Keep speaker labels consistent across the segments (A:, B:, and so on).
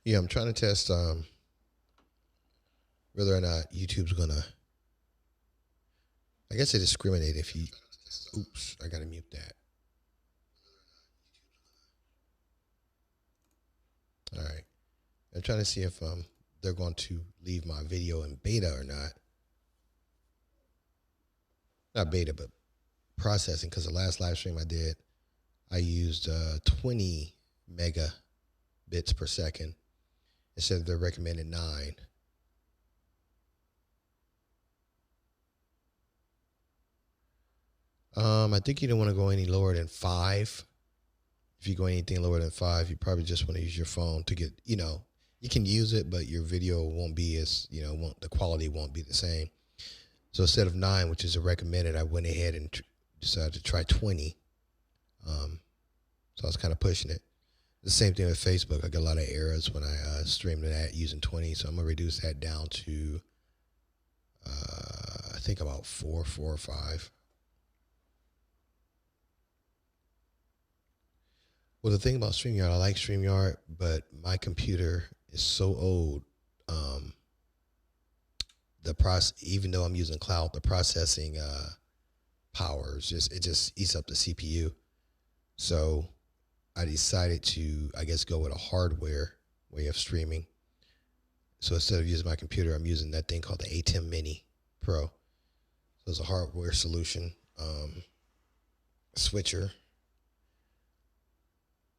A: Yeah, I'm trying to test whether or not YouTube's gonna. I guess they discriminate if you. Oops, I gotta mute that. All right, I'm trying to see if they're going to leave my video in beta or not. Not beta, but processing. Because the last live stream I did, I used 20 megabits per second instead of the recommended 9. I think you don't want to go any lower than 5. If you go anything lower than 5, you probably just want to use your phone to get, you can use it, but your video won't be as, the quality won't be the same. So instead of 9, which is a recommended, I went ahead and decided to try 20. So I was kind of pushing it. The same thing with Facebook. I got a lot of errors when I streamed that using 20. So I'm going to reduce that down to, I think about 4 or 5. Well, the thing about StreamYard, I like StreamYard, but my computer is so old. Even though I'm using cloud, the processing power just eats up the CPU. So I decided to, I guess, go with a hardware way of streaming. So instead of using my computer, I'm using that thing called the Atem Mini Pro. So it's a hardware solution switcher.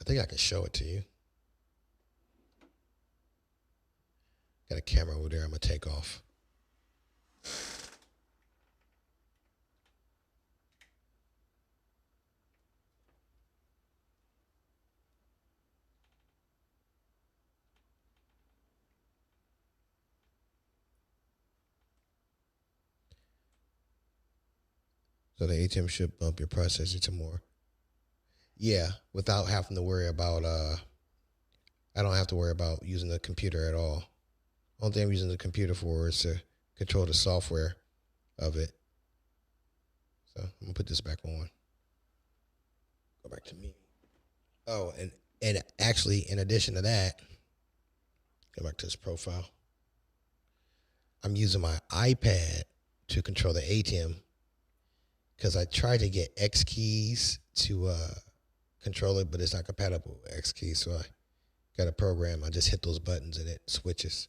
A: I think I can show it to you. Got a camera over there I'm going to take off. So the ATM should bump your processor to more. Yeah, without having to worry about, I don't have to worry about using the computer at all. Only thing I'm using the computer for is to control the software of it. So I'm going to put this back on. Go back to me. Oh, and actually, in addition to that, go back to this profile. I'm using my iPad to control the ATM because I tried to get X keys to control it, but it's not compatible with X keys. So I got a program. I just hit those buttons and it switches.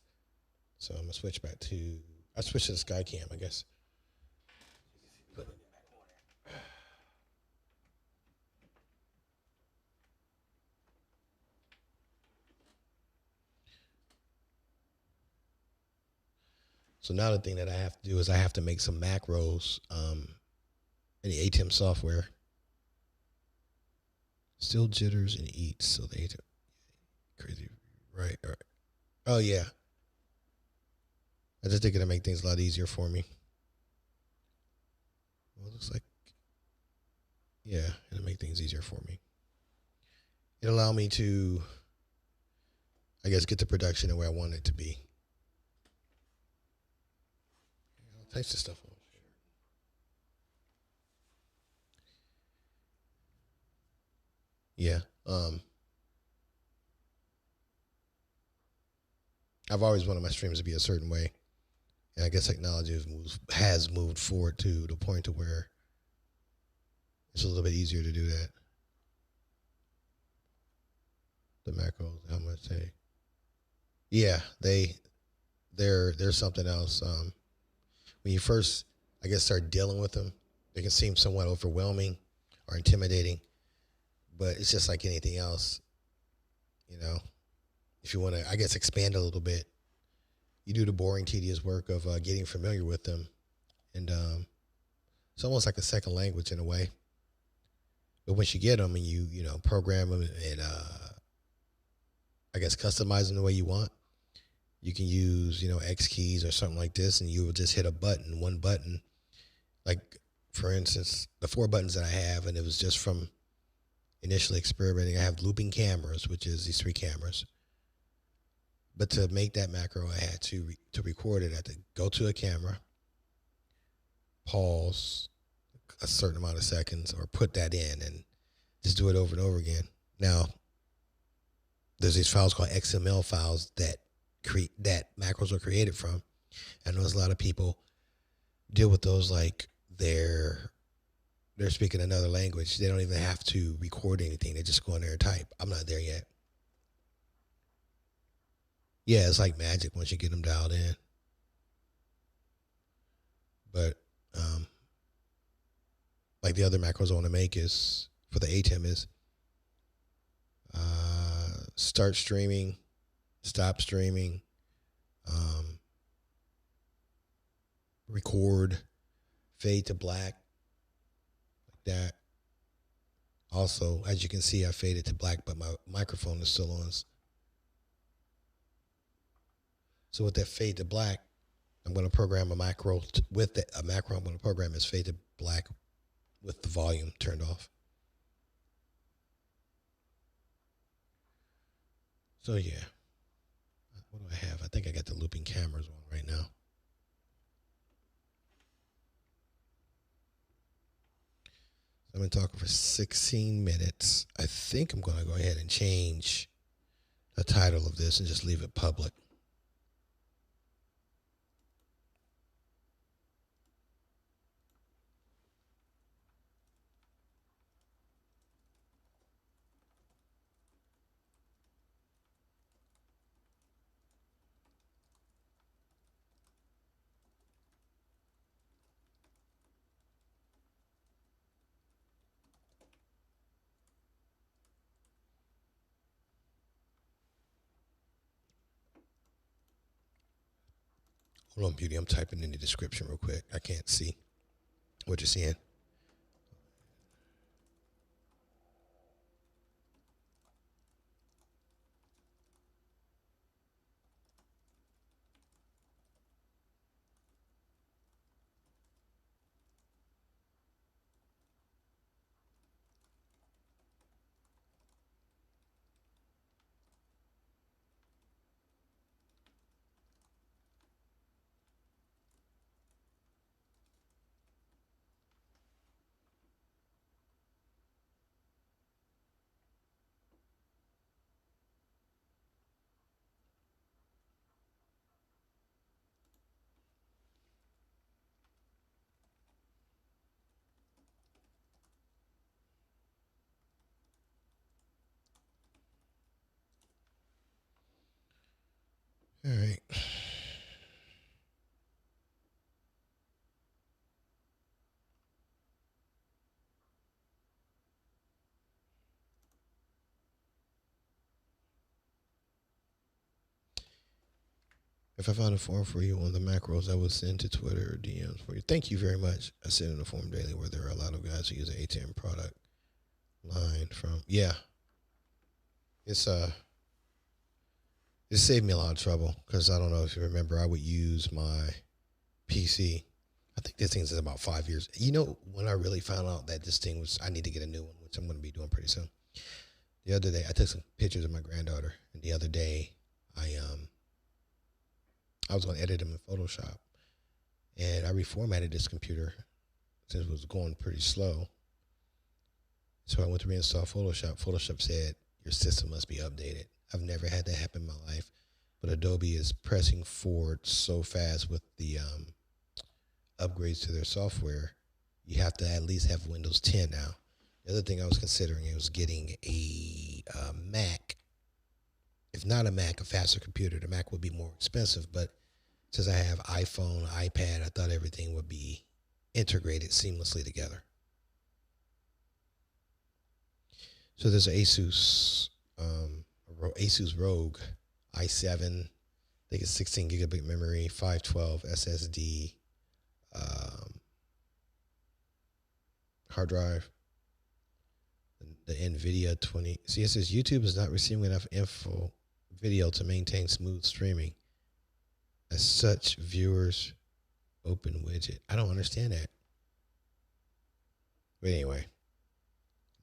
A: So I'm gonna switch back to, I switched to the Skycam, I guess. So now the thing that I have to do is I have to make some macros in the ATEM software. Still jitters and eats. So the ATEM, crazy, right? All right. Oh yeah. I just think it'll make things a lot easier for me. Well, it looks like, yeah, it'll make things easier for me. It'll allow me to, I guess, get the production the way I want it to be. I'll taste this stuff on. Yeah. I've always wanted my streams to be a certain way. And I guess technology has moved forward to the point to where it's a little bit easier to do that. The macros, how much they? Yeah, they're something else. When you first, I guess, start dealing with them, they can seem somewhat overwhelming or intimidating. But it's just like anything else, if you want to, I guess, expand a little bit, you do the boring, tedious work of getting familiar with them. And it's almost like a second language in a way. But once you get them and you program them and, I guess, customize them the way you want, you can use, X keys or something like this, and you will just hit one button. Like, for instance, the 4 buttons that I have, and it was just from initially experimenting. I have looping cameras, which is these 3 cameras. But to make that macro, I had to record it. I had to go to a camera, pause a certain amount of seconds, or put that in and just do it over and over again. Now, there's these files called XML files that macros are created from. I know there's a lot of people deal with those like they're speaking another language. They don't even have to record anything. They just go in there and type. I'm not there yet. Yeah, it's like magic once you get them dialed in. But like the other macros I want to make is for the Atem is start streaming, stop streaming, record, fade to black, like that. Also, as you can see, I faded to black, but my microphone is still on. So with that fade to black, I'm going to program a macro with that. A macro I'm going to program is fade to black with the volume turned off. So yeah, what do I have? I think I got the looping cameras on right now. I've been talking for 16 minutes. I think I'm going to go ahead and change the title of this and just leave it public. Hold on, Beauty. I'm typing in the description real quick. I can't see what you're seeing. All right. If I found a form for you on the macros, I would send to Twitter or DMs for you. Thank you very much. I send in a form daily where there are a lot of guys who use the ATM product line from. Yeah. It saved me a lot of trouble because I don't know if you remember, I would use my PC. I think this thing's about 5 years. You know, when I really found out that this thing was, I need to get a new one, which I'm going to be doing pretty soon. The other day, I took some pictures of my granddaughter, and the other day, I was going to edit them in Photoshop, and I reformatted this computer since it was going pretty slow. So I went to reinstall Photoshop. Photoshop said, your system must be updated. I've never had that happen in my life, but Adobe is pressing forward so fast with the upgrades to their software. You have to at least have Windows 10 now. The other thing I was considering was getting a Mac. If not a Mac, a faster computer. The Mac would be more expensive, but since I have iPhone, iPad, I thought everything would be integrated seamlessly together. So there's an Asus Rogue i7. I think it's 16 gigabit memory, 512 SSD, hard drive. The NVIDIA 20. See, it says YouTube is not receiving enough video to maintain smooth streaming. As such, viewers open widget. I don't understand that. But anyway,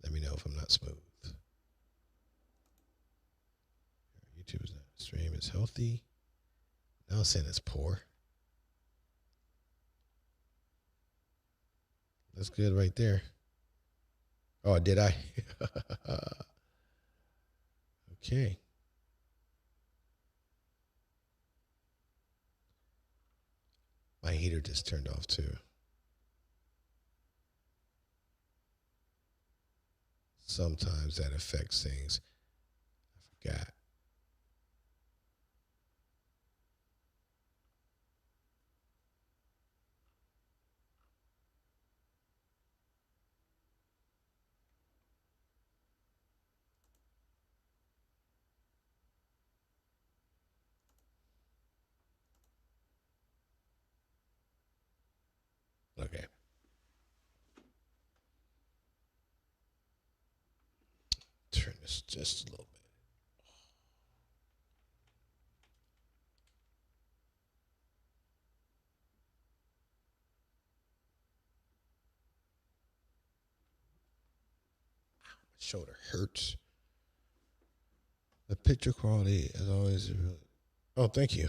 A: let me know if I'm not smooth. YouTube is not stream is healthy. Now it's saying it's poor. That's good right there. Oh, did I? Okay. My heater just turned off too. Sometimes that affects things. I forgot. Okay. Turn this just a little bit. My shoulder hurts. The picture quality, as always, is really. Oh, thank you.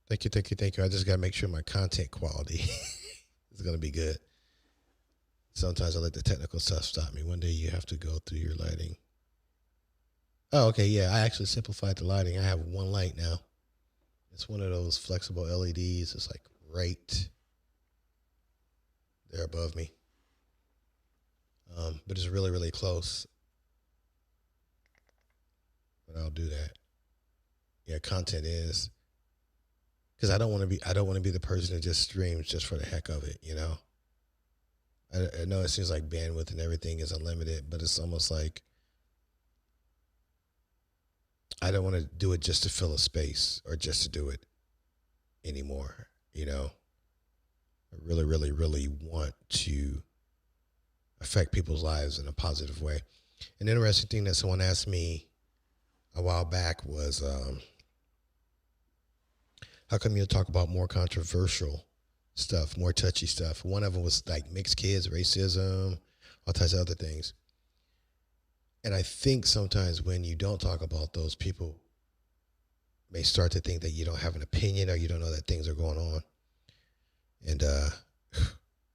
A: Thank you, thank you, thank you. I just got to make sure my content quality is going to be good. Sometimes I let the technical stuff stop me. One day you have to go through your lighting. Oh, okay, yeah. I actually simplified the lighting. I have one light now. It's one of those flexible LEDs. It's like right there above me. But it's really, really close. But I'll do that. Yeah, content is because I don't want to be the person that just streams just for the heck of it, you know. I know it seems like bandwidth and everything is unlimited, but it's almost like I don't want to do it just to fill a space or just to do it anymore, you know. I really, really, really want to affect people's lives in a positive way. An interesting thing that someone asked me a while back was, how come you talk about more controversial stuff, more touchy stuff? One of them was like mixed kids, racism, all types of other things. And I think sometimes when you don't talk about those, people may start to think that you don't have an opinion or you don't know that things are going on. And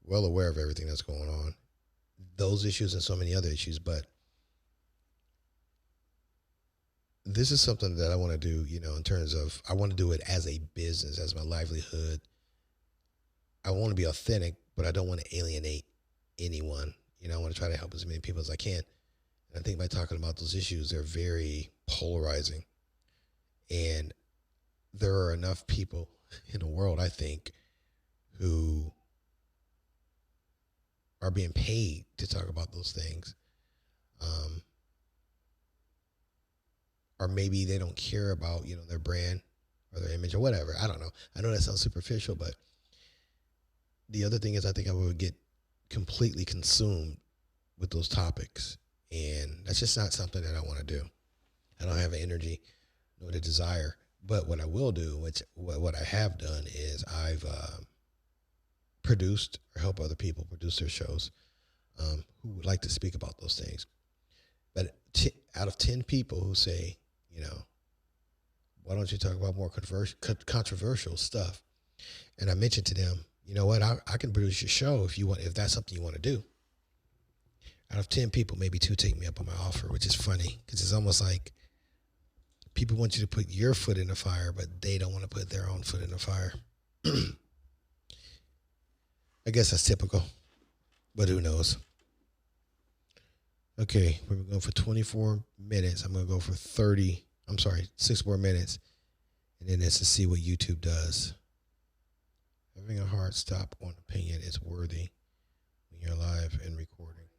A: well aware of everything that's going on, those issues and so many other issues. But this is something that I want to do, you know, in terms of I want to do it as a business, as my livelihood. I want to be authentic, but I don't want to alienate anyone. You know, I want to try to help as many people as I can. And I think by talking about those issues, they're very polarizing. And there are enough people in the world, I think, who are being paid to talk about those things. Or maybe they don't care about, you know, their brand or their image or whatever. I don't know. I know that sounds superficial, but the other thing is I think I would get completely consumed with those topics. And that's just not something that I want to do. I don't have the energy nor the desire. But what I will do, which what I have done is I've produced or help other people produce their shows who would like to speak about those things. But out of 10 people who say, you know, why don't you talk about more controversial stuff? And I mentioned to them, you know what, I can produce your show if you want, if that's something you want to do. Out of 10 people, maybe 2 take me up on my offer, which is funny because it's almost like people want you to put your foot in the fire, but they don't want to put their own foot in the fire. I guess that's typical, but who knows? Okay, we're going for 24 minutes. I'm going to go for 6 more minutes. And then it's to see what YouTube does. Having a hard stop on opinion is worthy when you're live and recording.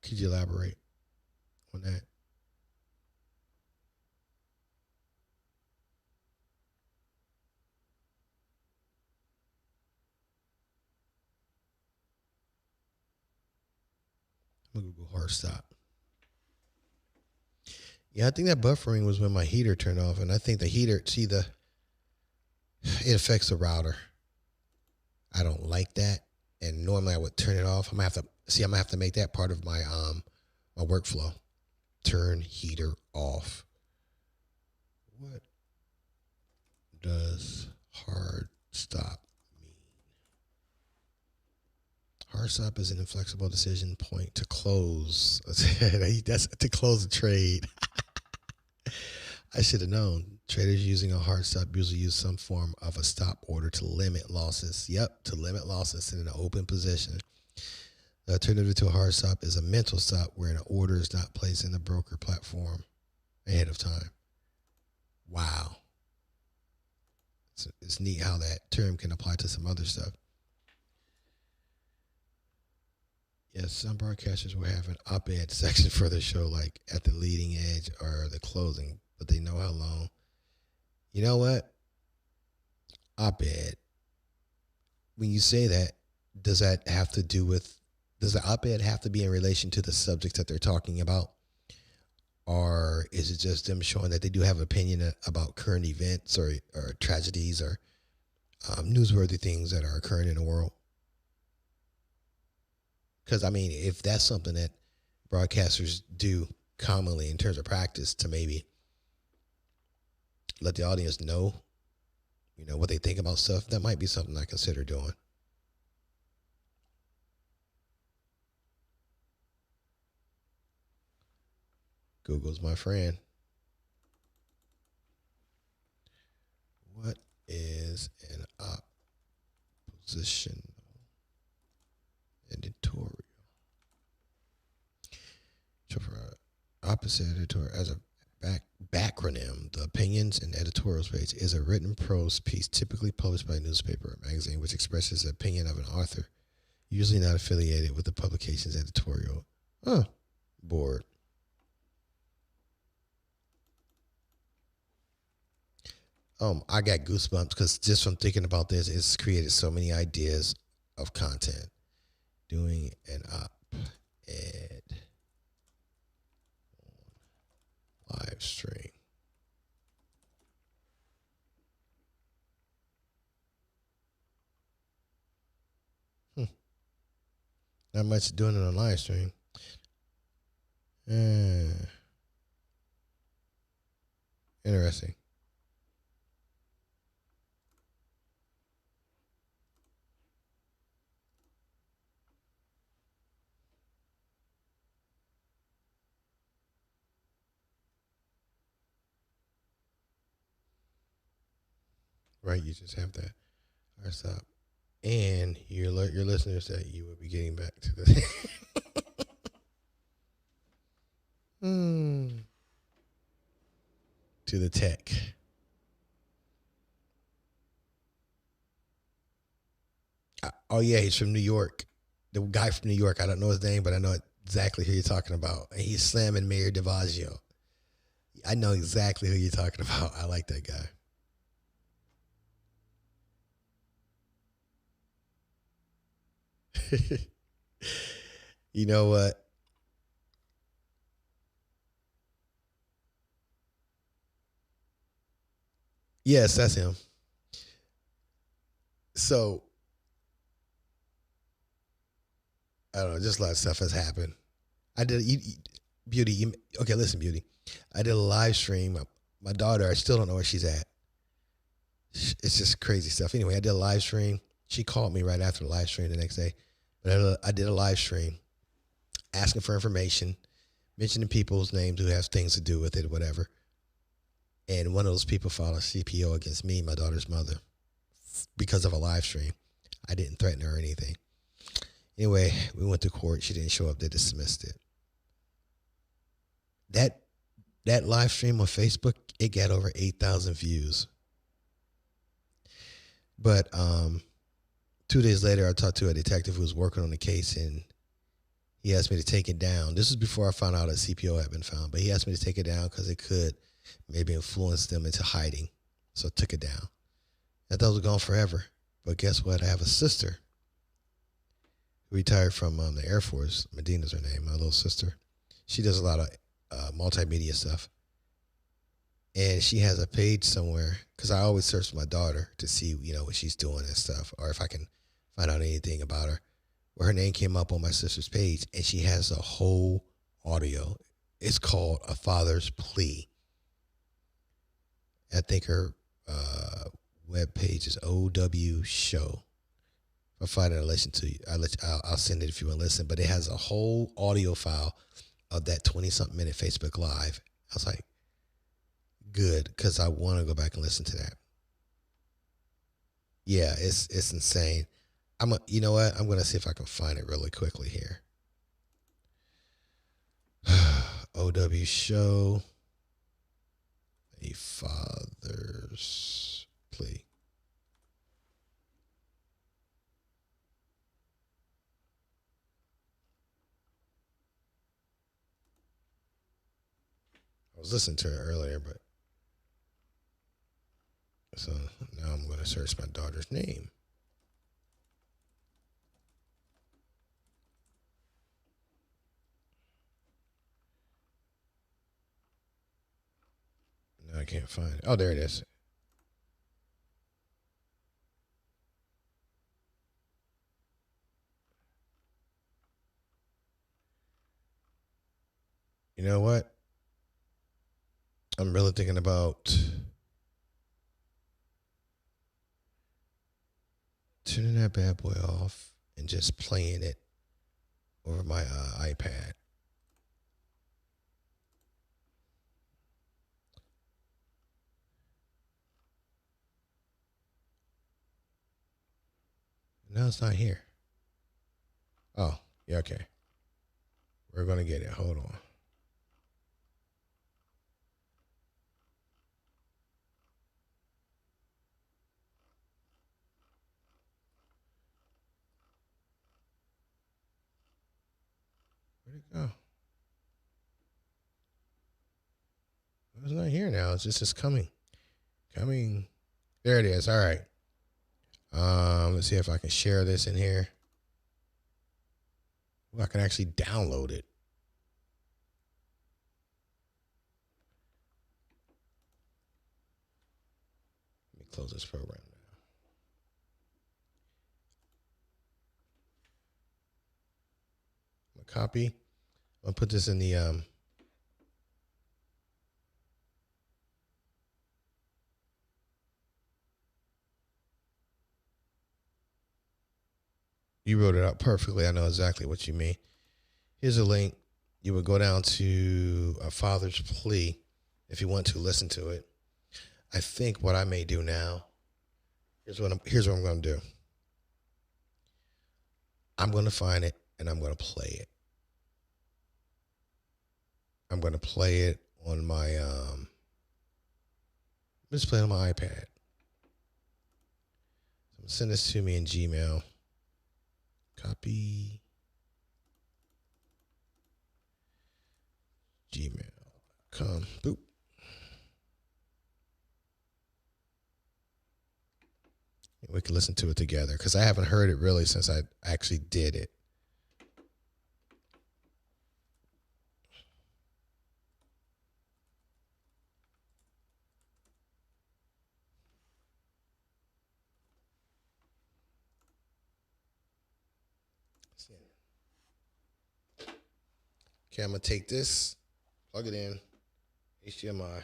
A: Could you elaborate on that? I'm going to Google hard stop. Yeah, I think that buffering was when my heater turned off. And I think the heater, it affects the router. I don't like that. And normally I would turn it off. I'm going to have to make that part of my my workflow. Turn heater off. What does hard stop mean? hard stop is an inflexible decision point to close. That's to close a trade. I should have known. Traders using a hard stop usually use some form of a stop order to limit losses. Yep, to limit losses in an open position. The alternative to a hard stop is a mental stop where an order is not placed in the broker platform ahead of time. Wow. It's neat how that term can apply to some other stuff. Yes, some broadcasters will have an op-ed section for their show, like at the leading edge or the closing, but they know how long. You know what? Op-ed. When you say that, does that have to do with, does the op-ed have to be in relation to the subjects that they're talking about? Or is it just them showing that they do have an opinion about current events or tragedies or newsworthy things that are occurring in the world? Because, I mean, if that's something that broadcasters do commonly in terms of practice to maybe let the audience know, you know, what they think about stuff, that might be something I consider doing. Google's my friend. What is an oppositional editorial? So for opposite editorial, as a backronym, the opinions and editorials page is a written prose piece typically published by a newspaper or magazine which expresses the opinion of an author, usually not affiliated with the publication's editorial board. I got goosebumps because just from thinking about this, it's created so many ideas of content. Doing an op-ed live stream. Not much doing it on live stream. Interesting. Right, you just have that hard stop. And you alert your listeners that you will be getting back to the to the tech. Oh yeah, he's from New York. The guy from New York. I don't know his name, but I know exactly who you're talking about. And he's slamming Mayor DeVaggio. I know exactly who you're talking about. I like that guy. You know what? Yes, that's him. So, I don't know, just a lot of stuff has happened. I did, Beauty, okay, listen, Beauty. I did a live stream. My daughter, I still don't know where she's at. It's just crazy stuff. Anyway, I did a live stream. She called me right after the live stream the next day. But I did a live stream asking for information, mentioning people's names who have things to do with it, whatever. And one of those people filed a CPO against me, my daughter's mother, because of a live stream. I didn't threaten her or anything. Anyway, we went to court. She didn't show up. They dismissed it. That live stream on Facebook, it got over 8,000 views. But 2 days later, I talked to a detective who was working on the case, and he asked me to take it down. This was before I found out a CPO had been found, but he asked me to take it down because it could maybe influence them into hiding. So I took it down. I thought it was gone forever. But guess what? I have a sister who retired from the Air Force. Medina's her name, my little sister. She does a lot of multimedia stuff. And she has a page somewhere, because I always search my daughter to see, you know, what she's doing and stuff, or if I can find out anything about her. Well, her name came up on my sister's page, and she has a whole audio. It's called A Father's Plea. I think her web page is OW Show, I'll find it and listen to you. I'll send it if you want to listen. But it has a whole audio file of that 20-something minute Facebook Live. I was like, good, because I want to go back and listen to that. Yeah, it's insane. You know what? I'm gonna see if I can find it really quickly here. OW show, a father's plea. I was listening to it earlier, but so now I'm gonna search my daughter's name. No, I can't find it. Oh, there it is. You know what? I'm really thinking about turning that bad boy off and just playing it over my iPad. No, it's not here. Oh, yeah, okay. We're going to get it. Hold on. Where'd it go? It's not here now. It's just coming. Coming. There it is. All right. Let's see if I can share this in here. Well, I can actually download it. Let me close this program now. I'm gonna copy. I'll put this in the you wrote it out perfectly. I know exactly what you mean. Here's a link. You would go down to a father's plea if you want to listen to it. I think what I may do now, here's what I'm going to do. I'm going to find it and I'm going to play it. I'm going to play it on my let's play it on my iPad. So send this to me in Gmail. Copy. Gmail.com. Boop. We can listen to it together because I haven't heard it really since I actually did it. Okay, I'm going to take this, plug it in, HDMI.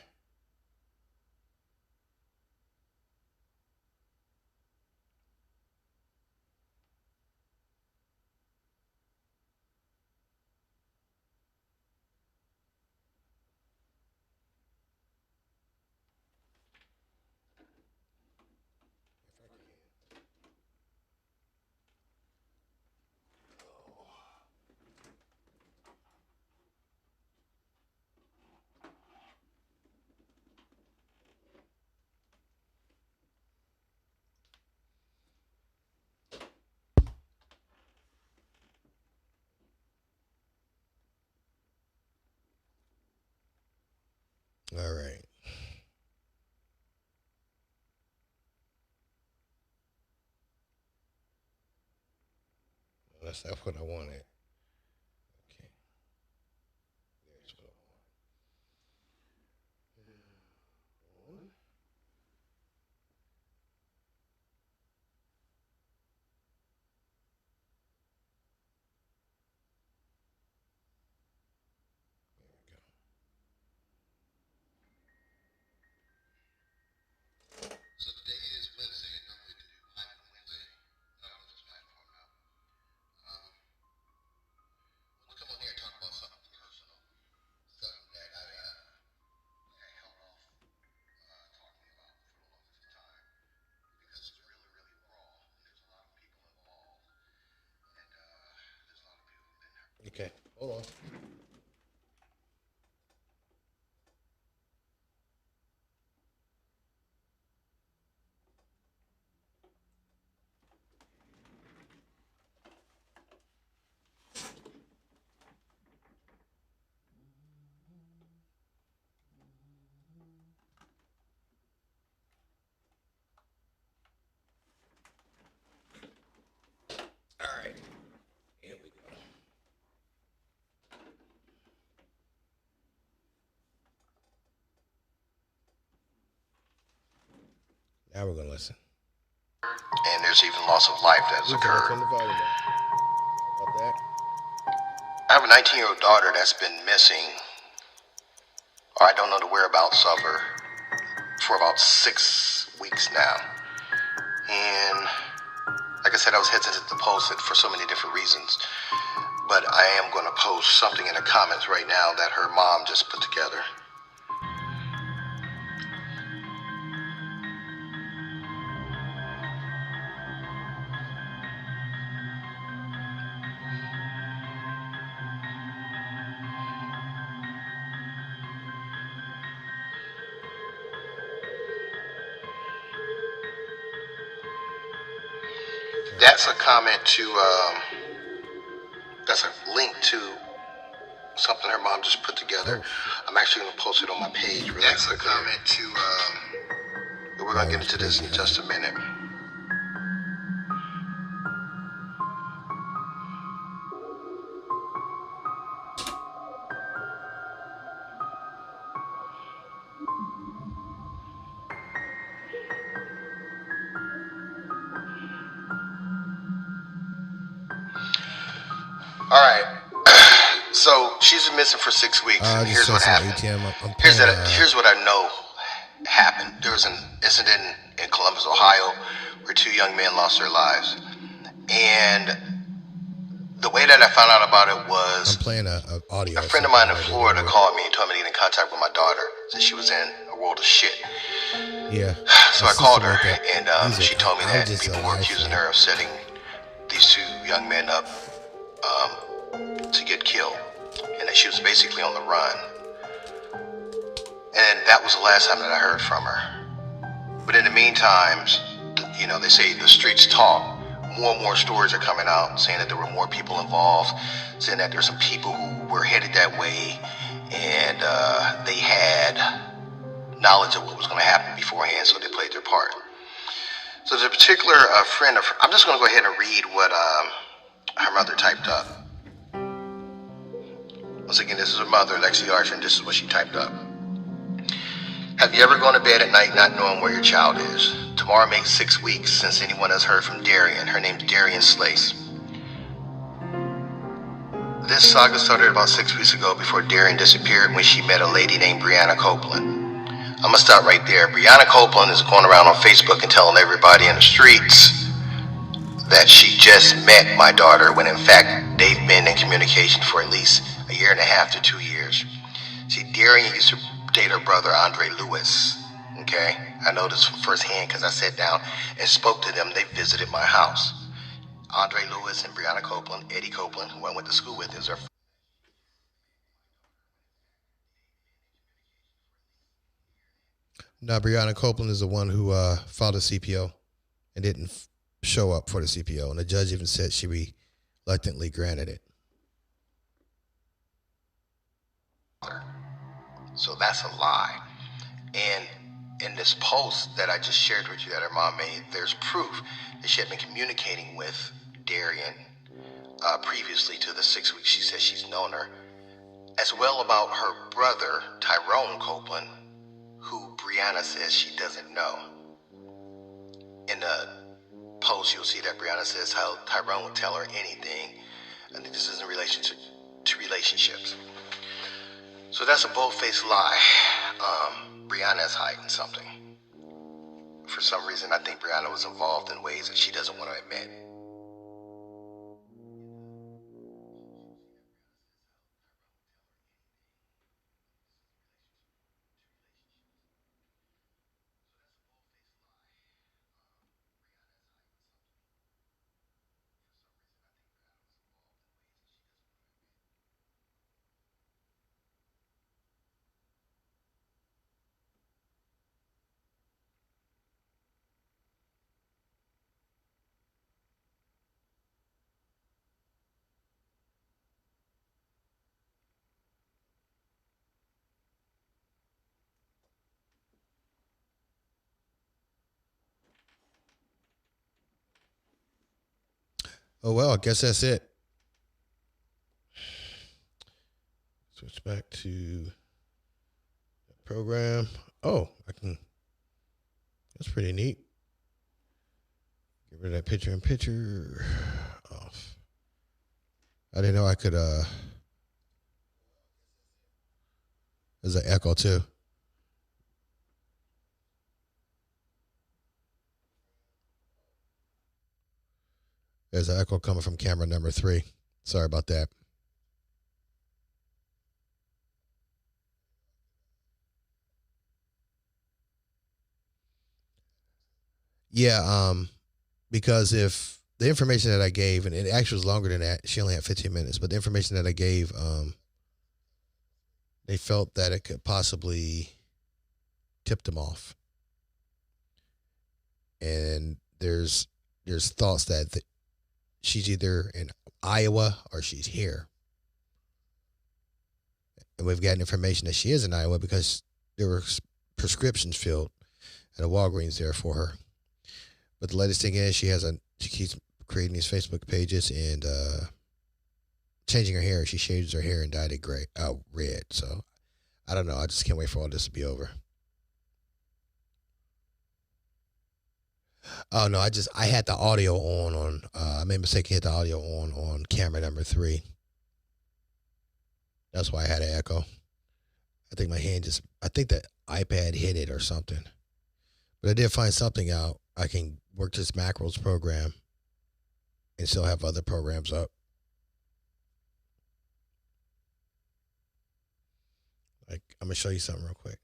A: All right. That's not what I wanted. Okay. There's what I want. So today is Wednesday. I normally do live on Wednesday. Hold on. All right. Here we go. Now we're gonna listen.
B: And there's even loss of life that's occurred.
A: Turn the volume up. About that.
B: I have a 19-year-old daughter that's been missing, or I don't know the whereabouts of her, for about 6 weeks now. And like I said, I was hesitant to post it for so many different reasons. But I am going to post something in the comments right now that her mom just put together. That's a comment to, that's a link to something her mom just put together. I'm actually going to post it on my page. That's a comment to, we're going to get into this in just a minute. All right. So she's been missing for 6 weeks. And here's what happened. Here's what I know happened. There was an incident in Columbus, Ohio, where 2 young men lost their lives. And the way that I found out about it was
A: I'm playing a audio.
B: A friend of mine in Florida called me and told me to get in contact with my daughter since she was in a world of shit.
A: Yeah.
B: So I called her, and she told me that people were accusing her of setting these 2 young men up to get killed, and that she was basically on the run. And that was the last time that I heard from her. But in the meantime, you know, they say the streets talk. More and more stories are coming out saying that there were more people involved, saying that there's some people who were headed that way, and they had knowledge of what was going to happen beforehand, so they played their part. So there's a particular friend of, I'm just going to go ahead and read what her mother typed up. Once again, this is her mother, Lexi Archer, and this is what she typed up. Have you ever gone to bed at night not knowing where your child is? Tomorrow makes 6 weeks since anyone has heard from Darian. Her name's Darian Slace. This saga started about 6 weeks ago before Darian disappeared when she met a lady named Brianna Copeland. I'm going to stop right there. Brianna Copeland is going around on Facebook and telling everybody in the streets that she just met my daughter, when in fact they've been in communication for at least 1.5 to 2 years. See, Darian used to date her brother, Andre Lewis. Okay? I know this from firsthand because I sat down and spoke to them. They visited my house. Andre Lewis and Brianna Copeland, Eddie Copeland, who I went to school with, is her.
A: No, Brianna Copeland is the one who filed a CPO and didn't show up for the CPO. And the judge even said she reluctantly granted it.
B: So that's a lie. And in this post that I just shared with you that her mom made, there's proof that she had been communicating with Darian previously to the 6 weeks she says she's known her, as well about her brother, Tyrone Copeland, who Brianna says she doesn't know. In the post, you'll see that Brianna says how Tyrone would tell her anything. I think this is in relation to relationships. So that's a bold-faced lie. Brianna is hiding something. For some reason, I think Brianna was involved in ways that she doesn't want to admit.
A: Oh, well, I guess that's it. Switch back to the program. Oh, I can. That's pretty neat. Get rid of that picture in picture off. I didn't know I could. There's an echo too. There's an echo coming from camera number 3. Sorry about that. Yeah, because if the information that I gave, and it actually was longer than that, she only had 15 minutes, but the information that I gave, they felt that it could possibly tip them off. And there's thoughts that she's either in Iowa or she's here. And we've gotten information that she is in Iowa because there were prescriptions filled at a Walgreens there for her. But the latest thing is she keeps creating these Facebook pages and changing her hair. She shaves her hair and dyed it red. So I don't know. I just can't wait for all this to be over. Oh no, I had the audio on I made a mistake, hit the audio on camera number 3. That's why I had an echo. I think I think that iPad hit it or something. But I did find something out. I can work this macros program and still have other programs up. Like, I'm going to show you something real quick.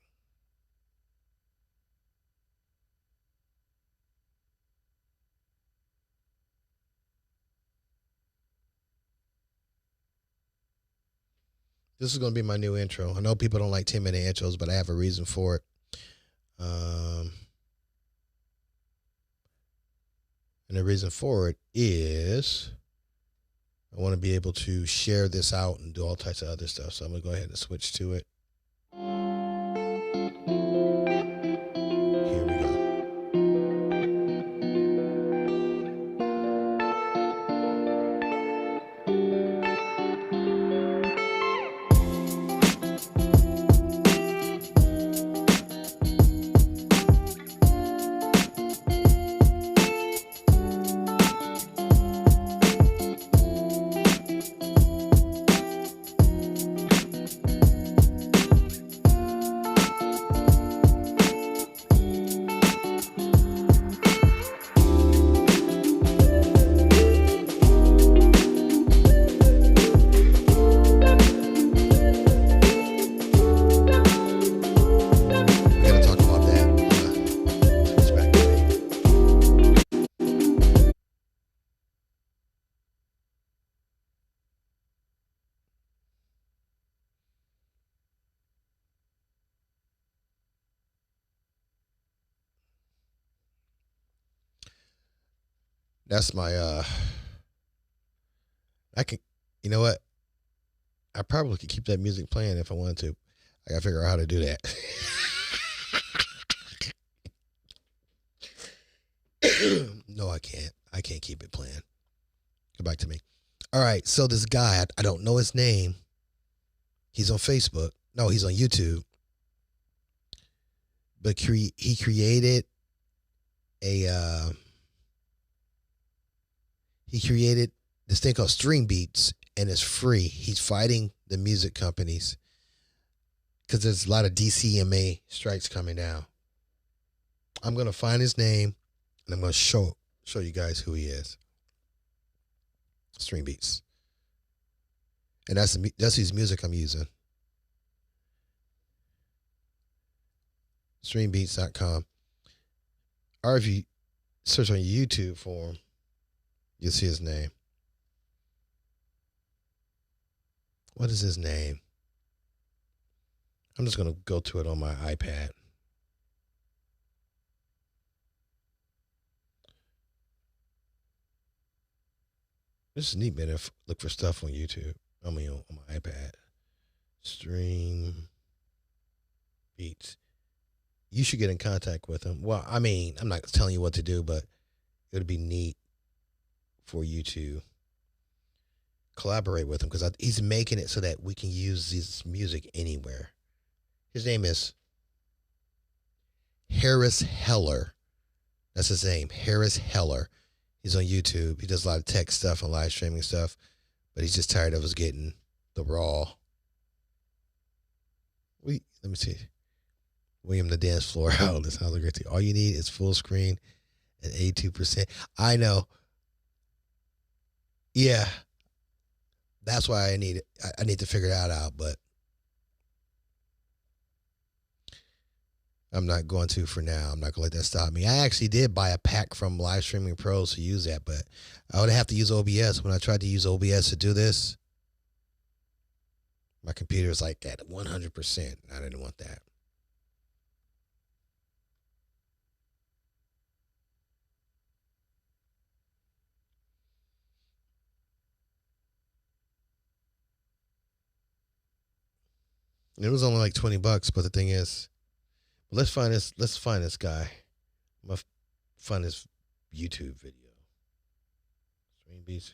A: This is going to be my new intro. I know people don't like 10-minute intros, but I have a reason for it. And the reason for it is I want to be able to share this out and do all types of other stuff. So I'm going to go ahead and switch to it. Here we go. That's my I can, you know what? I probably could keep that music playing if I wanted to. I gotta figure out how to do that. No, I can't. I can't keep it playing. Go back to me. All right. So this guy, I don't know his name. He's on Facebook. No, he's on YouTube. But he created this thing called Stream Beats, and it's free. He's fighting the music companies because there's a lot of DCMA strikes coming down. I'm gonna find his name and I'm gonna show you guys who he is. Stream Beats, and that's his music I'm using. Streambeats.com. Or if you search on YouTube for him, you'll see his name. What is his name? I'm just going to go to it on my iPad. This is neat, man. If look for stuff on YouTube. I mean, on my iPad. Stream Beats. You should get in contact with him. Well, I mean, I'm not telling you what to do, but it would be neat for you to collaborate with him because he's making it so that we can use his music anywhere. His name is Harris Heller. That's his name, Harris Heller. He's on YouTube. He does a lot of tech stuff and live streaming stuff, but he's just tired of us getting the raw. Let me see. William the dance floor out. This sounds great. All you need is full screen and 82%. I know. Yeah. That's why I need to figure that out, but I'm not going to for now. I'm not going to let that stop me. I actually did buy a pack from Live Streaming Pros to use that, but I would have to use OBS. When I tried to use OBS to do this, my computer was like at 100%. I didn't want that. It was only like $20, but the thing is, let's find this guy. I'm gonna find this YouTube video. Stream Beats.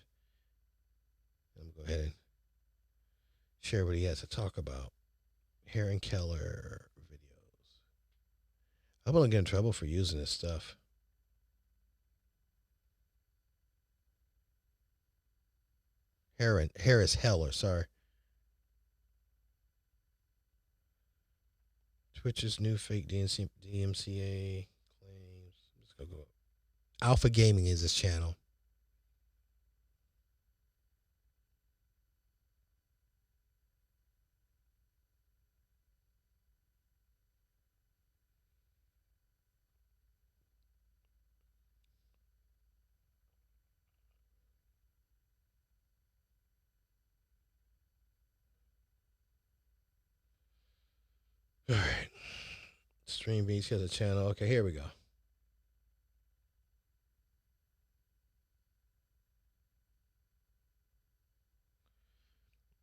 A: I'm gonna go ahead and share what he has to talk about. Heron Keller videos. I'm gonna get in trouble for using this stuff. Harris Heller, sorry. Twitch's new fake DMCA claims. Let's go. Alpha Gaming is his channel. All right. Stream Beats has a channel. Okay, here we go.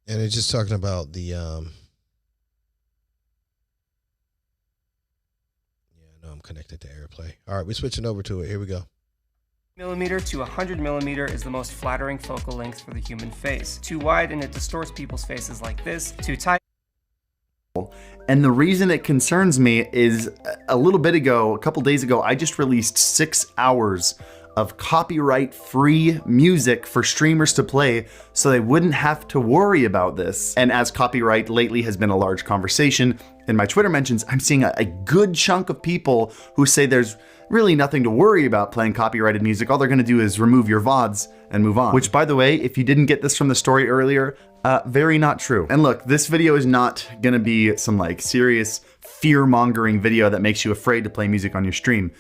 A: And it's just talking about the yeah, I know I'm connected to AirPlay. All right, we're switching over to it. Here we go.
C: Millimeter to 100 millimeter is the most flattering focal length for the human face. Too wide and it distorts people's faces like this. Too tight.
D: And the reason it concerns me is a couple days ago, I just released 6 hours of copyright-free music for streamers to play so they wouldn't have to worry about this. And as copyright lately has been a large conversation, in my Twitter mentions, I'm seeing a good chunk of people who say there's really nothing to worry about playing copyrighted music. All they're gonna do is remove your VODs and move on. Which, by the way, if you didn't get this from the story earlier, very not true. And look, this video is not gonna be some like serious fear-mongering video that makes you afraid to play music on your stream.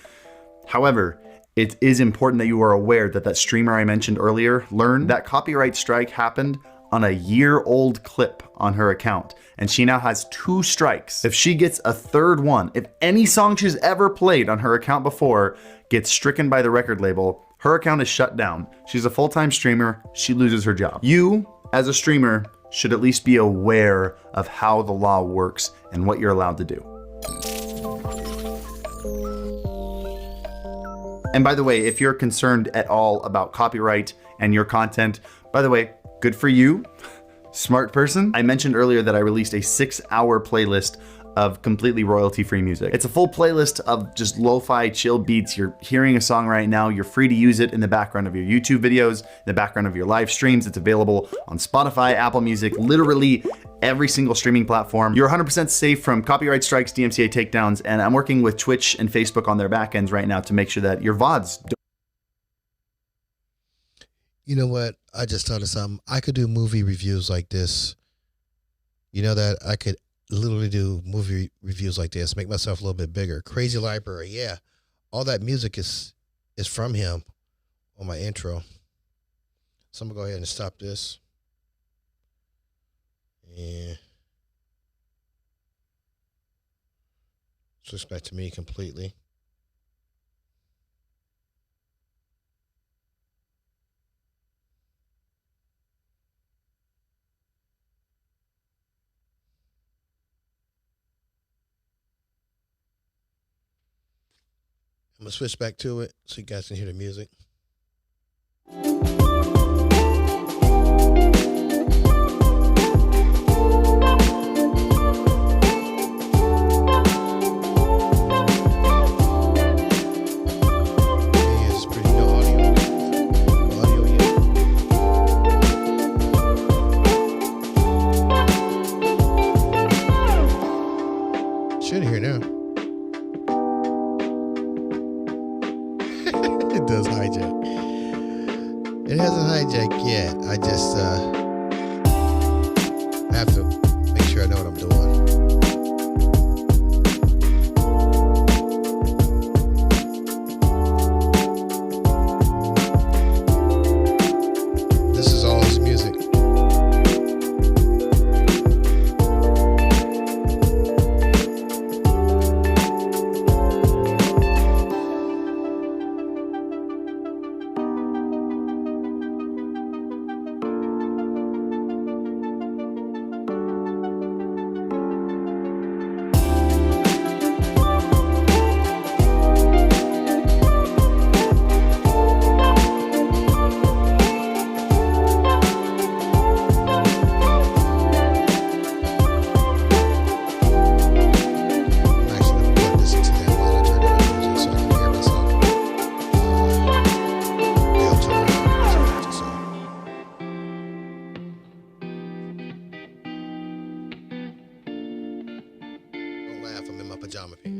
D: However, it is important that you are aware that that streamer I mentioned earlier learned that copyright strike happened on a year-old clip on her account, and she now has 2 strikes. If she gets a third one, if any song she's ever played on her account before gets stricken by the record label, her account is shut down. She's a full-time streamer, she loses her job. You, as a streamer, should at least be aware of how the law works and what you're allowed to do. And by the way, if you're concerned at all about copyright and your content, by the way, good for you, smart person. I mentioned earlier that I released a 6-hour playlist of completely royalty-free music. It's a full playlist of just lo-fi chill beats. You're hearing a song right now. You're free to use it in the background of your YouTube videos, in the background of your live streams. It's available on Spotify, Apple Music, literally every single streaming platform. You're 100% safe from copyright strikes, DMCA takedowns, and I'm working with Twitch and Facebook on their backends right now to make sure that your VODs don't.
A: You know what? I just thought of something. I could do movie reviews like this. You know that I could literally do movie reviews like this, make myself a little bit bigger. Crazy Library, yeah. All that music is from him on my intro. So I'm gonna go ahead and stop this. And switch back to me completely. I'm gonna switch back to it so you guys can hear the music. just I have to make sure I know what I'm doing. This is all his music. I'm in my pajama pants.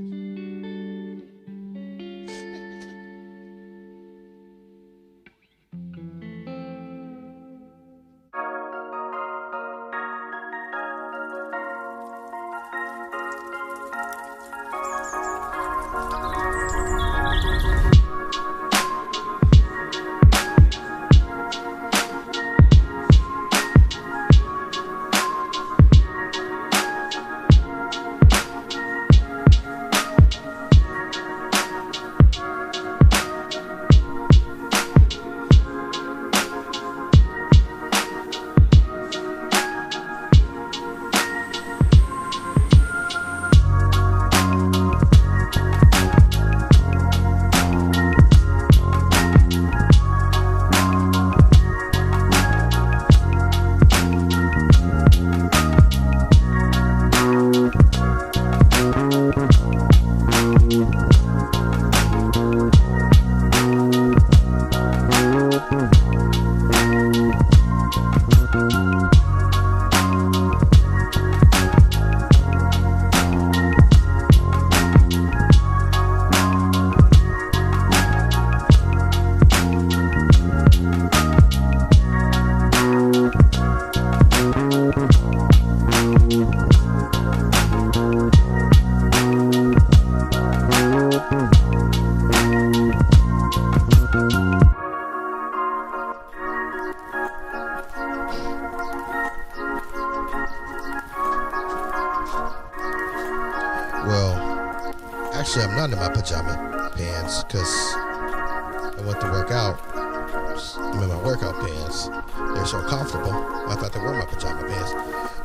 A: Actually, I'm not in my pajama pants because I went to work out. I'm in my workout pants. They're so comfortable. I thought they were my pajama pants.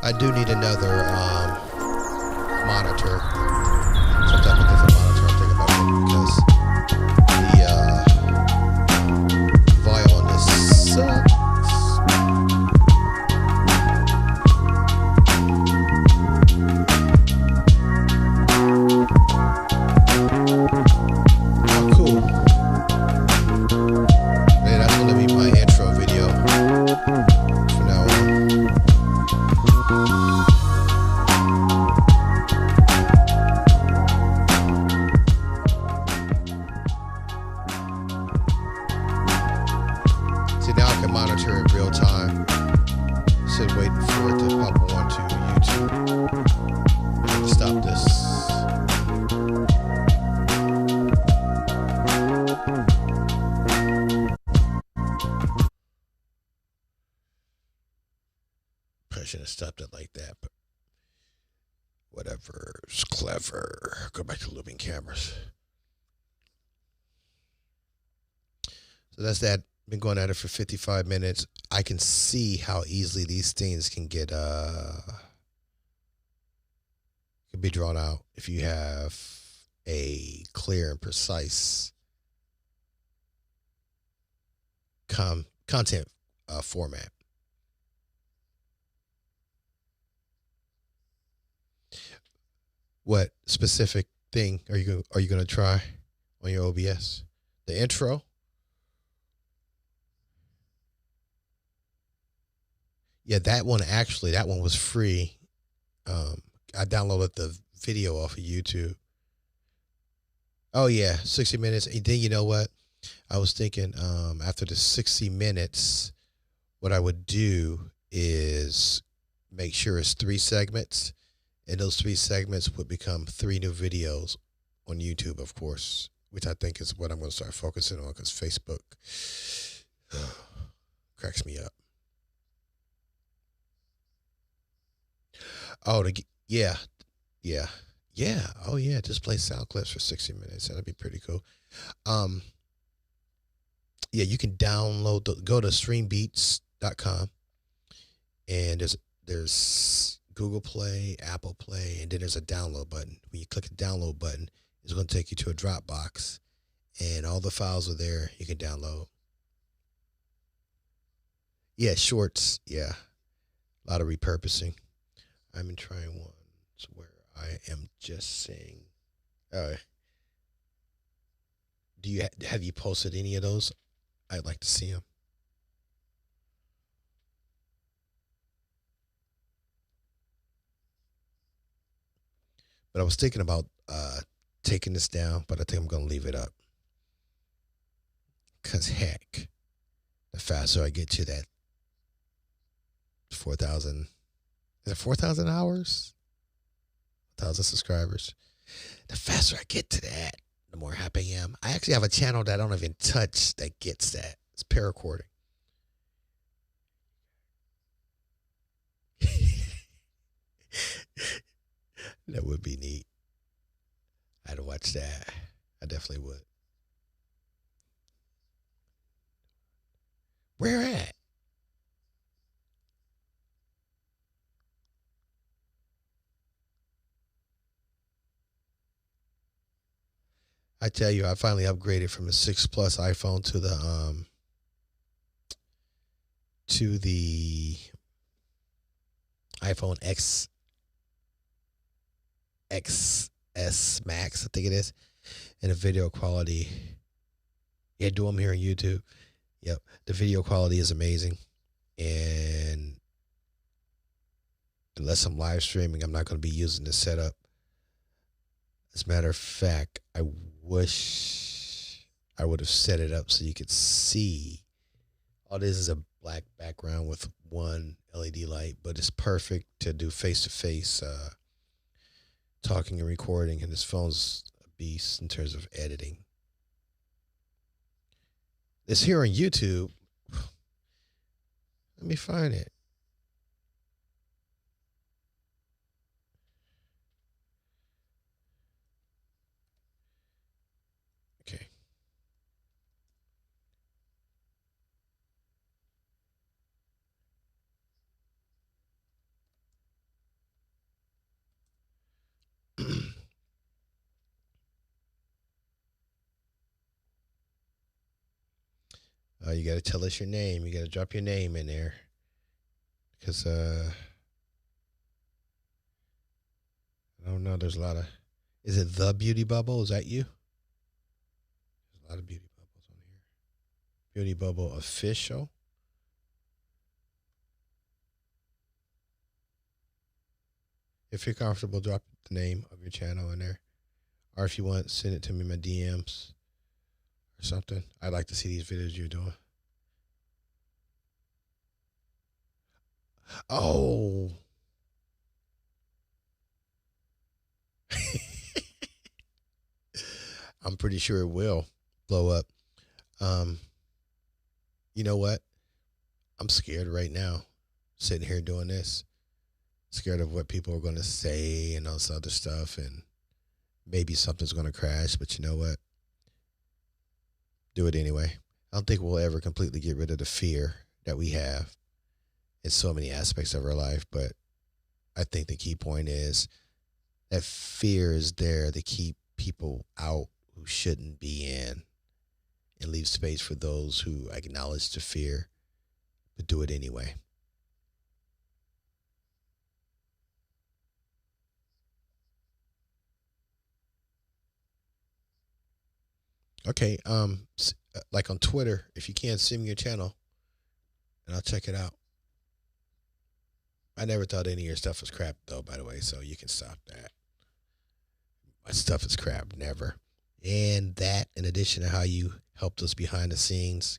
A: I do need another monitor. Some type of different monitor. I'm thinking about it because the volume on this sucks. See, now I can monitor it real time. Instead of waiting for it to pop onto YouTube. I'm going to stop this. Probably shouldn't have stopped it like that, but whatever. It's clever. Go back to looping cameras. So that's that. Been going at it for 55 minutes. I can see how easily these things can get can be drawn out if you have a clear and precise content format. What specific thing are you going to try on your OBS? The intro? Yeah, that one was free. I downloaded the video off of YouTube. Oh yeah, 60 minutes. And then you know what? I was thinking after the 60 minutes, what I would do is make sure it's 3 segments, and those 3 segments would become 3 new videos on YouTube, of course, which I think is what I'm going to start focusing on, because Facebook cracks me up. Oh, yeah. Oh yeah, just play sound clips for 60 minutes. That'd be pretty cool. Yeah, you can download go to streambeats.com, and there's Google Play, Apple Play, and then there's a download button. When you click the download button, it's going to take you to a Dropbox, and all the files are there. You can download. Yeah, shorts. Yeah, a lot of repurposing. I've been trying ones where I am just saying, have you posted any of those? I'd like to see them. But I was thinking about taking this down, but I think I'm going to leave it up. Because heck, the faster I get to that 4,000, is it 4,000 hours? 1,000 subscribers. The faster I get to that, the more happy I am. I actually have a channel that I don't even touch that gets that. It's pararecording. That would be neat. I'd watch that. I definitely would. Where at? I tell you, I finally upgraded from the 6 Plus iPhone to the iPhone XS Max, I think it is, and the video quality. Yeah, do them here on YouTube. Yep, the video quality is amazing, and unless I'm live streaming, I'm not going to be using this setup. As a matter of fact, I wish I would have set it up so you could see. All this is a black background with one LED light, but it's perfect to do face-to-face talking and recording, and this phone's a beast in terms of editing. It's here on YouTube. Let me find it. Okay. You got to tell us your name. You got to drop your name in there. Because, I don't know. There's a lot of... Is it The Beauty Bubble? Is that you? There's a lot of Beauty Bubbles on here. Beauty Bubble Official. If you're comfortable, drop the name of your channel in there. Or if you want, send it to me in my DMs or something. I'd like to see these videos you're doing. Oh. I'm pretty sure it will blow up. You know what? I'm scared right now, sitting here doing this. Scared of what people are going to say and all this other stuff, and maybe something's going to crash, but you know what? Do it anyway. I don't think we'll ever completely get rid of the fear that we have in so many aspects of our life, but I think the key point is that fear is there to keep people out who shouldn't be in, and leave space for those who acknowledge the fear but do it anyway. Okay, like on Twitter, if you can, send me your channel and I'll check it out. I never thought any of your stuff was crap, though, by the way, so you can stop that. My stuff is crap, never. And that, in addition to how you helped us behind the scenes,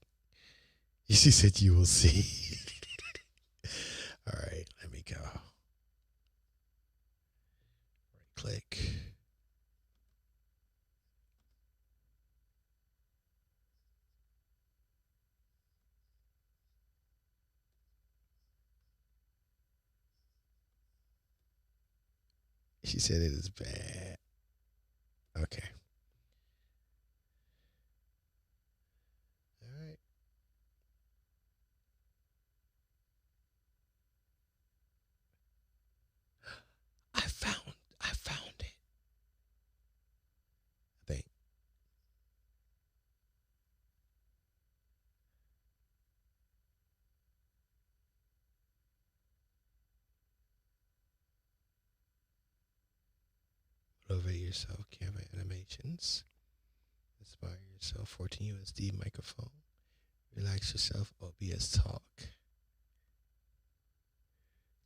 A: She said you will see. All right, let me go. Right click. She said it is bad. Okay. All right. I found it. I think. Motivate yourself, Canva animations. Inspire yourself, 14 USD microphone. Relax yourself, OBS talk.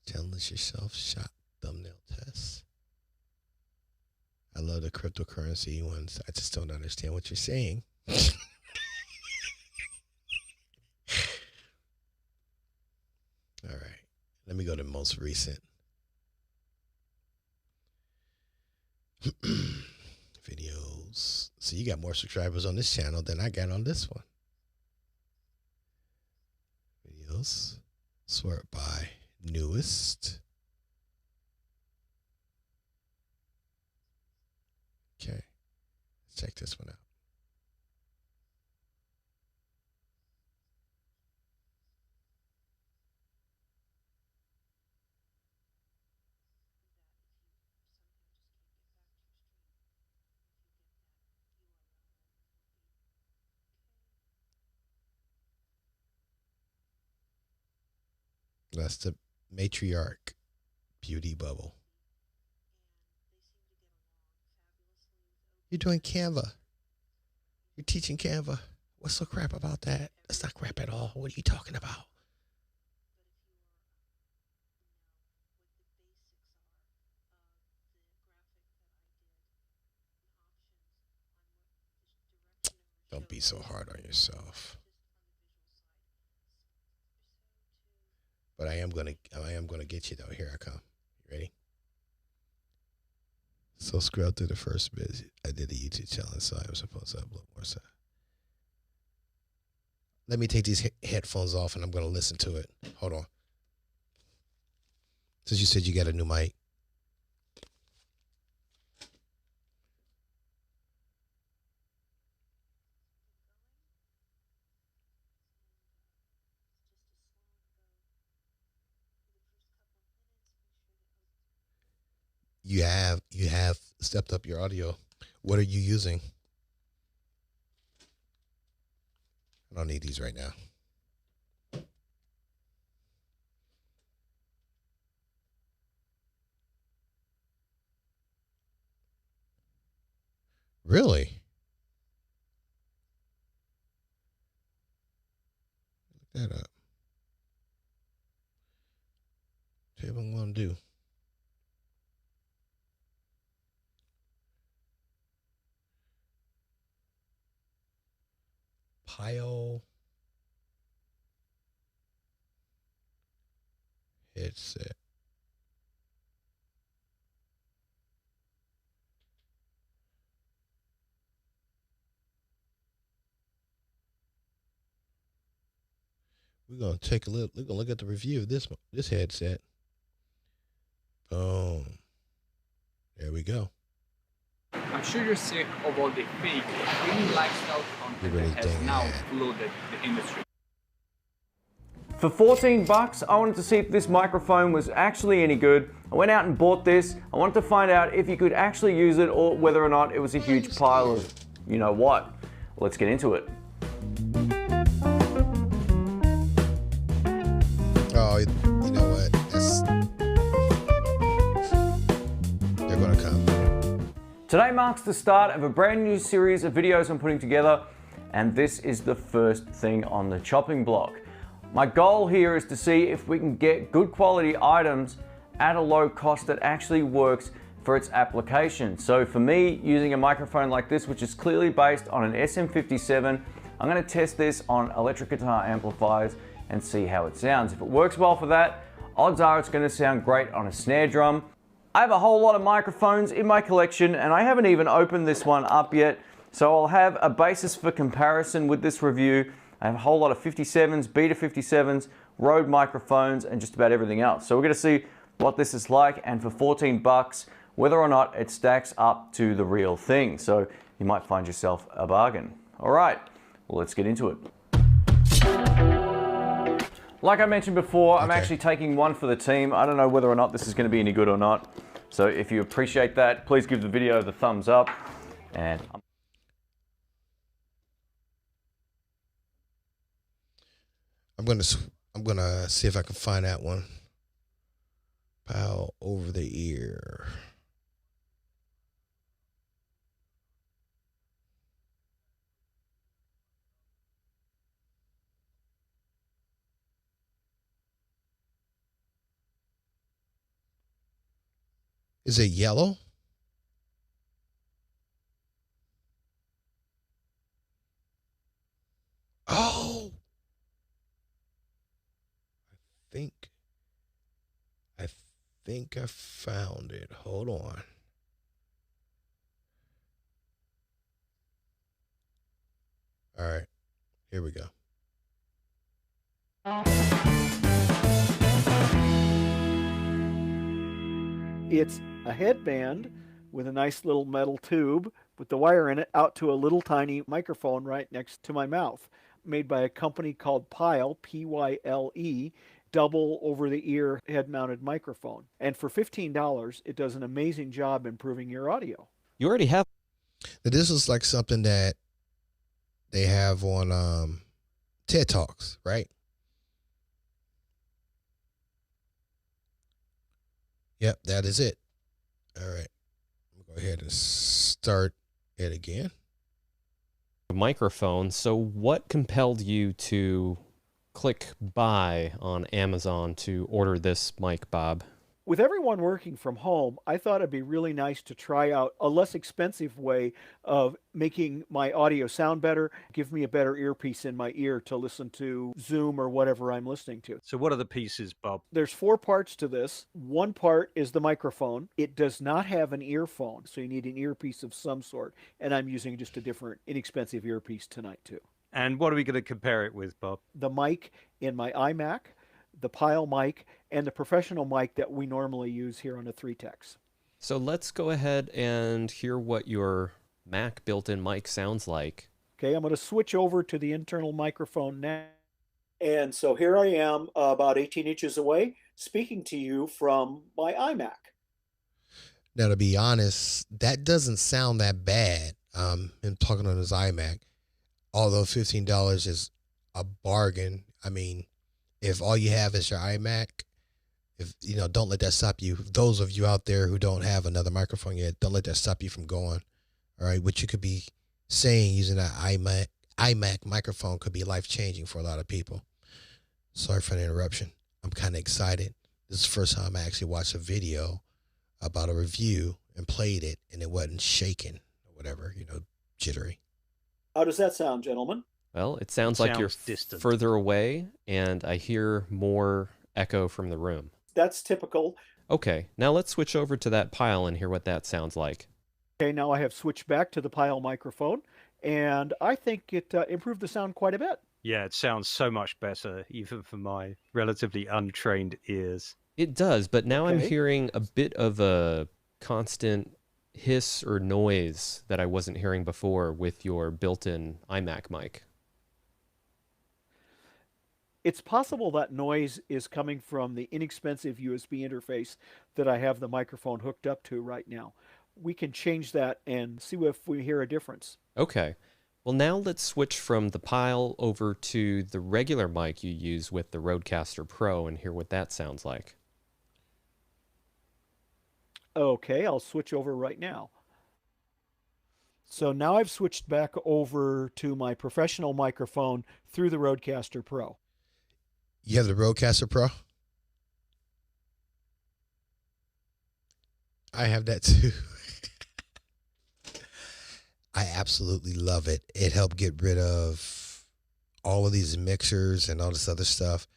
A: Challenge yourself, shot thumbnail test. I love the cryptocurrency ones. I just don't understand what you're saying. All right, let me go to most recent. Videos. So you got more subscribers on this channel than I got on this one. Videos. Sort by newest. Okay. Let's check this one out. That's the matriarch beauty bubble. You're doing Canva. You're teaching Canva. What's so crap about that? That's not crap at all. What are you talking about? Don't be so hard on yourself. But I am gonna get you though. Here I come. You ready? So scroll through the first bit. I did a YouTube challenge, so I was supposed to upload more stuff. Let me take these headphones off, and I'm gonna listen to it. Hold on. Since you said you got a new mic. You have stepped up your audio. What are you using? I don't need these right now. Really? Look that up. Tell you what I'm gonna do. Pile headset. We're gonna take a look. We're gonna look at the review of this headset. Boom. There we go.
E: I'm sure you're sick of all the fake streaming lifestyle content that has now flooded the industry.
C: For 14 bucks, I wanted to see if this microphone was actually any good. I went out and bought this. I wanted to find out if you could actually use it or whether or not it was a huge pile of, you know what. Let's get into it.
A: Oh, you know what? They're gonna come.
C: Today marks the start of a brand new series of videos I'm putting together, and this is the first thing on the chopping block. My goal here is to see if we can get good quality items at a low cost that actually works for its application. So for me, using a microphone like this, which is clearly based on an SM57 I'm going to test this on electric guitar amplifiers and see how it sounds. If it works well for that, odds are it's going to sound great on a snare drum. I have a whole lot of microphones in my collection and I haven't even opened this one up yet, so I'll have a basis for comparison with this review. I have a whole lot of 57s, Beta 57s, Rode microphones, and just about everything else. So we're going to see what this is like, and for 14 bucks, whether or not it stacks up to the real thing. So you might find yourself a bargain. All right, well, let's get into it. Like I mentioned before, I'm actually taking one for the team. I don't know whether or not this is going to be any good or not. So if you appreciate that, please give the video the thumbs up. And
A: I'm gonna see if I can find that one. Pow over the ear. Is it yellow? Oh, I think I found it. Hold on. All right, here we go.
F: It's a headband with a nice little metal tube with the wire in it out to a little tiny microphone right next to my mouth, made by a company called Pyle, P-Y-L-E, double over-the-ear head-mounted microphone. And for $15, it does an amazing job improving your audio.
G: You already have.
A: Now, this is like something that they have on TED Talks, right? Yep, that is it. All right. Go ahead and start it again.
G: Microphone. So what compelled you to click buy on Amazon to order this mic, Bob?
F: With everyone working from home, I thought it'd be really nice to try out a less expensive way of making my audio sound better, give me a better earpiece in my ear to listen to Zoom or whatever I'm listening to.
H: So what are the pieces, Bob?
F: There's 4 parts to this. One part is the microphone. It does not have an earphone, so you need an earpiece of some sort. And I'm using just a different inexpensive earpiece tonight too.
H: And what are we going to compare it with, Bob?
F: The mic in my iMac, the Pyle mic, and the professional mic that we normally use here on a 3-Tex.
G: So let's go ahead and hear what your Mac built-in mic sounds like.
F: Okay, I'm going to switch over to the internal microphone now. And so here I am about 18 inches away speaking to you from my iMac.
A: Now, to be honest, that doesn't sound that bad. Him talking on his iMac, although $15 is a bargain. I mean, if all you have is your iMac, if don't let that stop you. Those of you out there who don't have another microphone yet, don't let that stop you from going. All right, what you could be saying using that iMac microphone could be life-changing for a lot of people. Sorry for the interruption. I'm kind of excited. This is the first time I actually watched a video about a review and played it, and it wasn't shaking or whatever, jittery.
F: How does that sound, gentlemen?
G: Well, it sounds like you're
H: distant.
G: Further away, and I hear more echo from the room.
F: That's typical.
G: Okay, now let's switch over to that Pyle and hear what that sounds like.
F: Okay, now I have switched back to the Pyle microphone, and I think it improved the sound quite a bit.
H: Yeah, it sounds so much better, even for my relatively untrained ears.
G: It does, but now I'm
F: Okay.
G: hearing a bit of a constant hiss or noise that I wasn't hearing before with your built-in iMac mic.
F: It's possible that noise is coming from the inexpensive USB interface that I have the microphone hooked up to right now. We can change that and see if we hear a difference.
G: Okay. Well, now let's switch from the Pyle over to the regular mic you use with the Rodecaster Pro and hear what that sounds like.
F: Okay, I'll switch over right now. So now I've switched back over to my professional microphone through the Rodecaster Pro.
A: You have the Rodecaster Pro? I have that too. I absolutely love it. It helped get rid of all of these mixers and all this other stuff.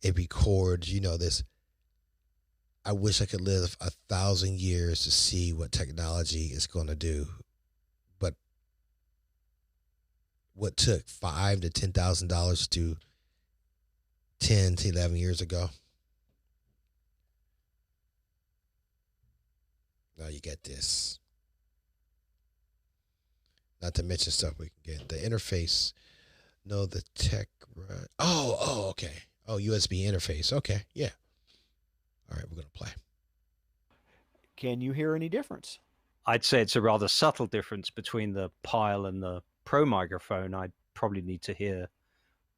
A: It records, this. I wish I could live 1,000 years to see what technology is going to do. But what took $5,000 to $10,000 to do 10 to 11 years ago? Now you get this. Not to mention stuff we can get. The interface. No, the tech. Right. Oh, okay. Oh, USB interface. Okay, yeah. All right, we're going to play.
F: Can you hear any difference?
H: I'd say it's a rather subtle difference between the Pile and the Pro microphone. I'd probably need to hear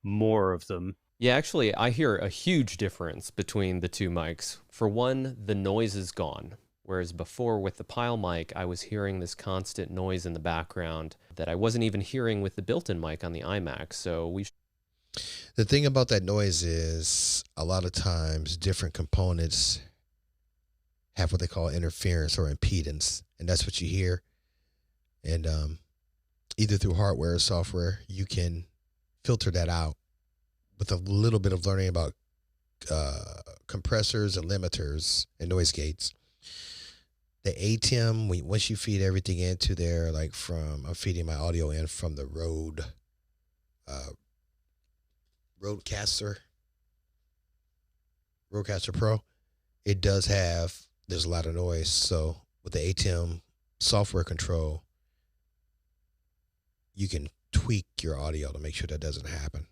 H: more of them.
G: Yeah, actually, I hear a huge difference between the two mics. For one, the noise is gone. Whereas before with the Pile mic, I was hearing this constant noise in the background that I wasn't even hearing with the built-in mic on the iMac. So
A: the thing about that noise is a lot of times different components have what they call interference or impedance, and that's what you hear. And either through hardware or software, you can filter that out with a little bit of learning about compressors and limiters and noise gates. The Atem, once you feed everything into there, like I'm feeding my audio in from the Rodecaster Pro, there's a lot of noise. So with the Atem software control, you can tweak your audio to make sure that doesn't happen.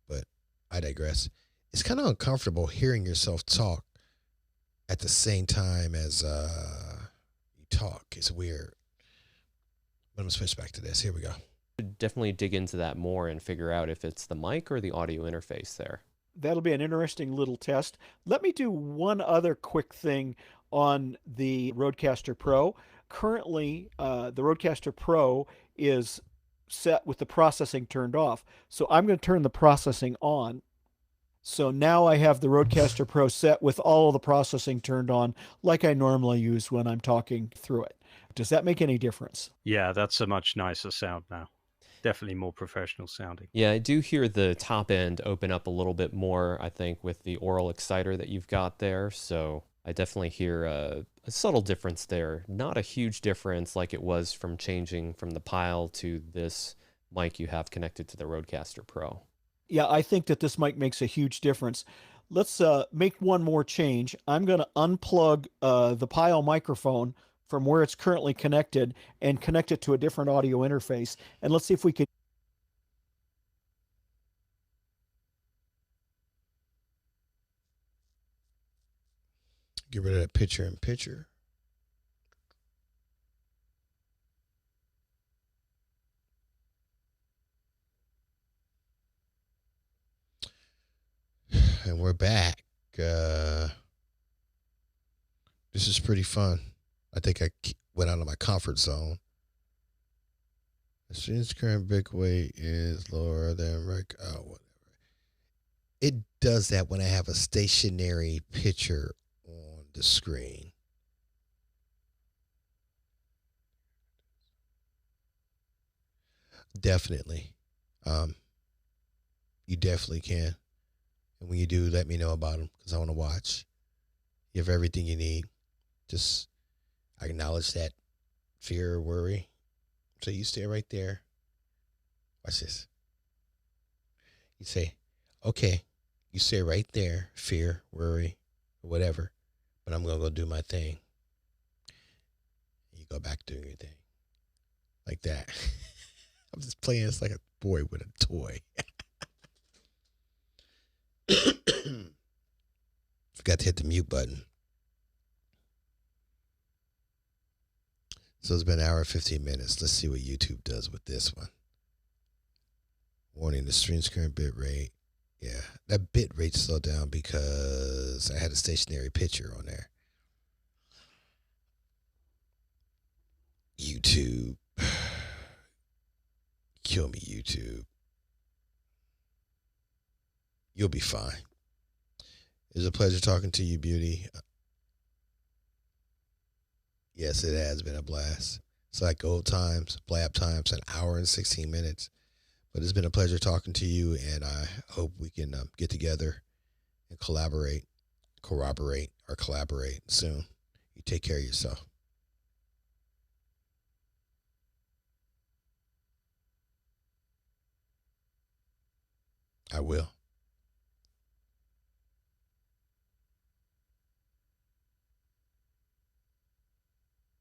A: But I digress. It's kind of uncomfortable hearing yourself talk at the same time as you talk. It's weird. But I'm going to switch back to this. Here we go.
G: definitely dig into that more and figure out if it's the mic or the audio interface there.
F: That'll be an interesting little test. Let me do one other quick thing on the Rodecaster Pro. Currently, the Rodecaster Pro is set with the processing turned off. So I'm going to turn the processing on. So now I have the Rodecaster Pro set with all of the processing turned on like I normally use when I'm talking through it. Does that make any difference?
H: Yeah, that's a much nicer sound now. Definitely more professional sounding.
G: Yeah, I do hear the top end open up a little bit more, I think, with the oral exciter that you've got there. So I definitely hear a subtle difference there. Not a huge difference like it was from changing from the Pile to this mic you have connected to the Rodecaster Pro.
F: Yeah, I think that this mic makes a huge difference. Let's make one more change. I'm going to unplug the Pile microphone from where it's currently connected and connect it to a different audio interface. And let's see if we can.
A: Get rid of that picture in picture. And we're back. This is pretty fun. I think I went out of my comfort zone. The stream's current bit weight is lower than whatever. It does that when I have a stationary picture on the screen. Definitely. You definitely can. And when you do, let me know about them because I want to watch. You have everything you need. Just acknowledge that fear or worry. So you stay right there. Watch this. You say, okay, you stay right there, fear, worry, whatever, but I'm going to go do my thing. You go back doing your thing. Like that. I'm just playing. It's like a boy with a toy. Forgot to hit the mute button. So it's been an hour and 15 minutes. Let's see what YouTube does with this one. Warning, the stream's current bit rate. Yeah, that bit rate slowed down because I had a stationary picture on there. YouTube. Kill me, YouTube. You'll be fine. It's a pleasure talking to you, Beauty. Yes, it has been a blast. It's like old times, blab times, an hour and 16 minutes. But it's been a pleasure talking to you, and I hope we can get together and corroborate soon. You take care of yourself. I will.